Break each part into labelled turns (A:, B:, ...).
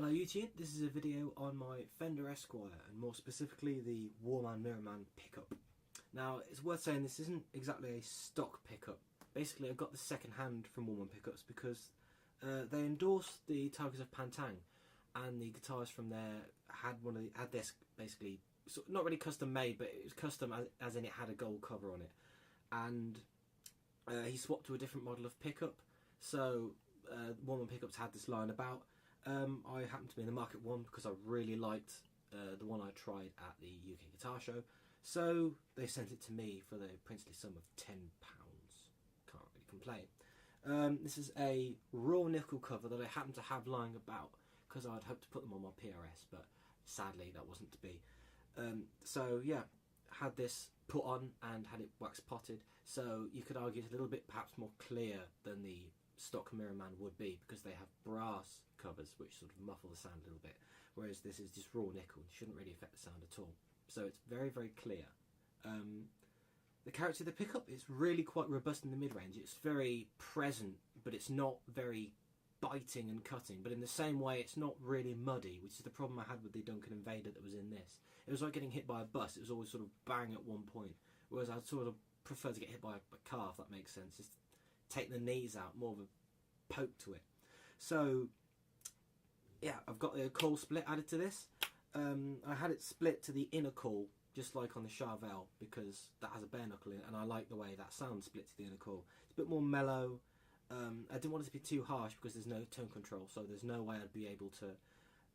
A: Hello YouTube, this is a video on my Fender Esquire and more specifically the Warman Mirror Man pickup. Now it's worth saying this isn't exactly a stock pickup. Basically I got the second hand from Warman Pickups because they endorsed the Tigers of Pantang, and the guitars from there had this basically not really custom made, but it was custom as in it had a gold cover on it, and he swapped to a different model of pickup. So Warman Pickups had this lying about. I happened to be in the market one because I really liked the one I tried at the UK Guitar Show, so they sent it to me for the princely sum of £10. Can't really complain. This is a raw nickel cover that I happen to have lying about because I'd hoped to put them on my PRS, but sadly that wasn't to be. So yeah, had this put on and had it wax potted, so you could argue it's a little bit perhaps more clear than the stock Mirror Man would be, because they have brass covers which sort of muffle the sound a little bit, whereas this is just raw nickel. It shouldn't really affect the sound at all, so it's very, very clear. The character of the pickup is really quite robust in the mid-range. It's very present, but it's not very biting and cutting, but in the same way it's not really muddy, which is the problem I had with the Duncan Invader that was in this. It was like getting hit by a bus. It was always sort of bang at one point, whereas I'd sort of prefer to get hit by a car, if that makes sense. Just take the knees out, more of a poke to it. So yeah, I've got the coil split added to this. I had it split to the inner coil, just like on the Charvel, because that has a bare knuckle in it, and I like the way that sound split to the inner coil. It's a bit more mellow. I didn't want it to be too harsh because there's no tone control, so there's no way I'd be able to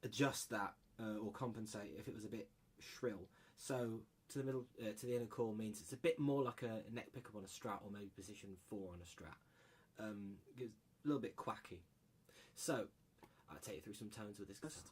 A: adjust that or compensate if it was a bit shrill. So to the middle, to the inner coil means it's a bit more like a neck pickup on a Strat, or maybe position 4 on a Strat. It's a little bit quacky. So I'll take you through some tones with this guitar.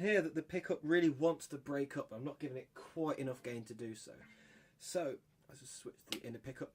A: Hear that the pickup really wants to break up. I'm not giving it quite enough gain to do so. So let's just switch to the inner pickup.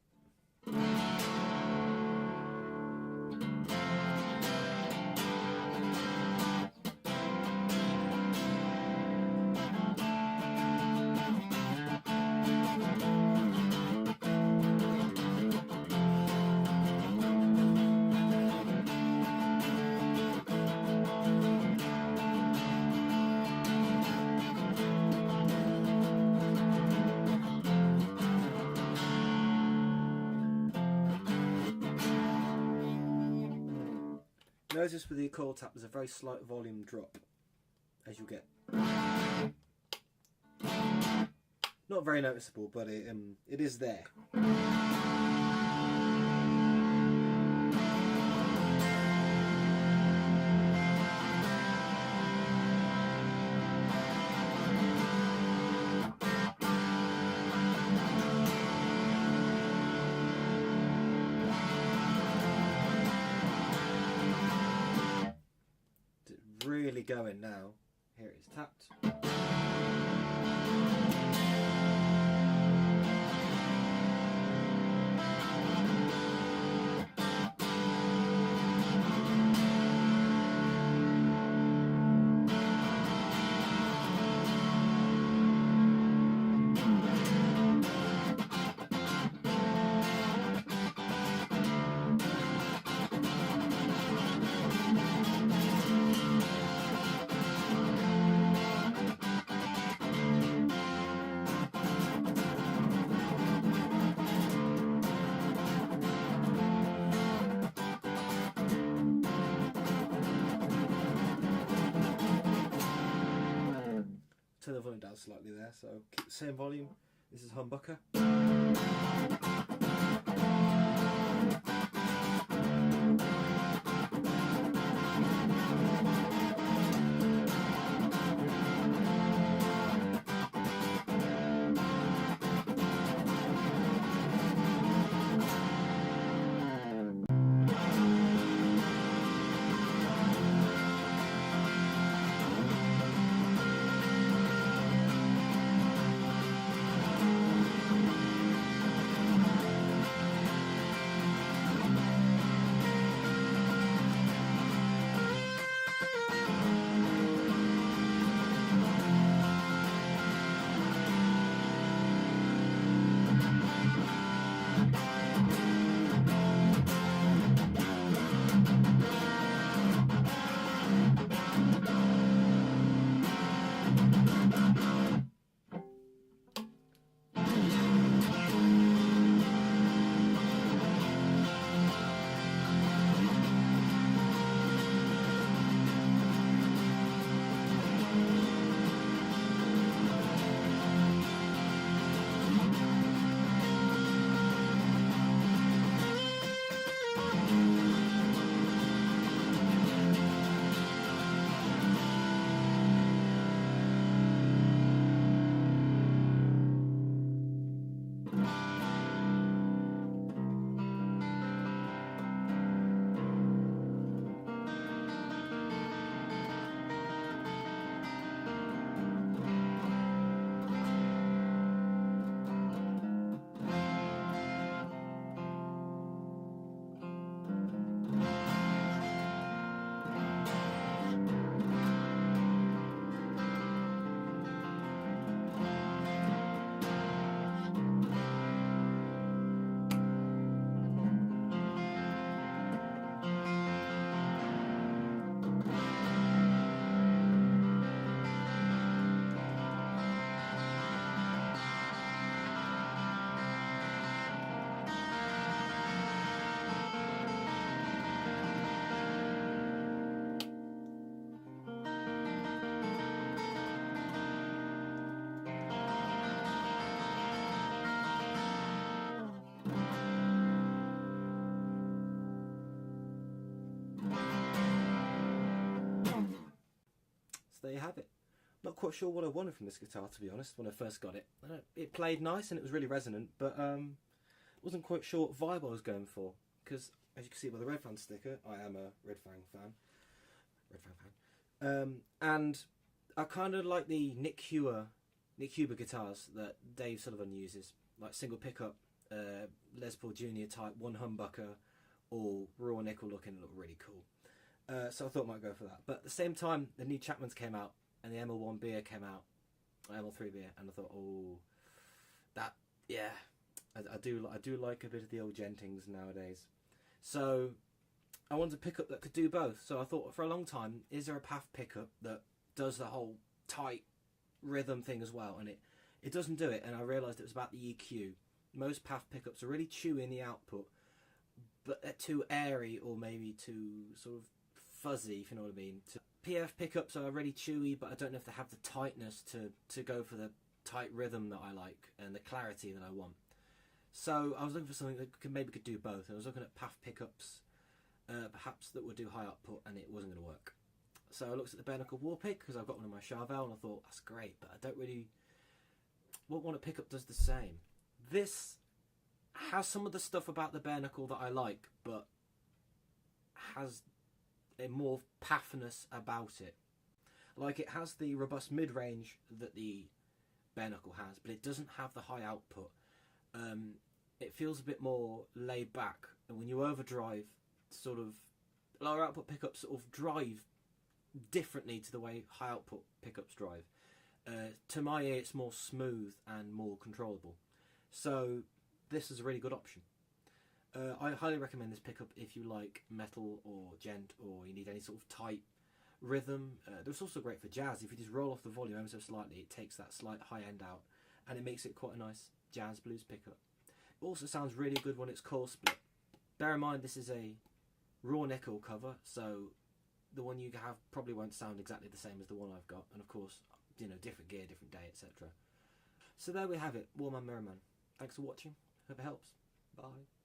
A: notice with the coil tap there's a very slight volume drop, as you get. Not very noticeable, but it is there. Really going now. Here it is tapped. Turn the volume down slightly there, so keep the same volume. This is humbucker. So there you have it. Not quite sure what I wanted from this guitar, to be honest, when I first got it. It played nice and it was really resonant, but wasn't quite sure what vibe I was going for. Because, as you can see by the Red Fang sticker, I am a Red Fang fan. And I kind of like the Nick Huber guitars that Dave Sullivan uses, like single pickup, Les Paul Jr. type, one humbucker, all raw nickel looking, look really cool. So I thought I might go for that. But at the same time, the new Chapman's came out, and the ML1 beer came out, ML3 beer, and I thought, oh, that, yeah, I do like a bit of the old Gentings nowadays. So I wanted a pickup that could do both. So I thought for a long time, is there a PAF pickup that does the whole tight rhythm thing as well? And it doesn't do it, and I realised it was about the EQ. Most PAF pickups are really chewy in the output, but they're too airy or maybe too sort of fuzzy, if you know what I mean. PF pickups are really chewy, but I don't know if they have the tightness to go for the tight rhythm that I like and the clarity that I want. So I was looking for something that maybe could do both. And I was looking at PAF pickups, perhaps that would do high output, and it wasn't going to work. So I looked at the bare knuckle wall pick because I've got one of my Charvel, and I thought that's great, but I don't really want one a pickup does the same. This has some of the stuff about the bare knuckle that I like, but has a more pafness about it. Like, it has the robust mid-range that the bare knuckle has, but it doesn't have the high output. It feels a bit more laid back, and when you overdrive, sort of lower output pickups sort of drive differently to the way high output pickups drive. To my ear, it's more smooth and more controllable. So this is a really good option. I highly recommend this pickup if you like metal or gent, or you need any sort of tight rhythm. It's also great for jazz. If you just roll off the volume ever so slightly, it takes that slight high end out, and it makes it quite a nice jazz blues pickup. It also sounds really good when it's core split. Bear in mind this is a raw nickel cover, so the one you have probably won't sound exactly the same as the one I've got, and of course, you know, different gear, different day, etc. So there we have it, Warman Mirror Man. Thanks for watching. Hope it helps. Bye.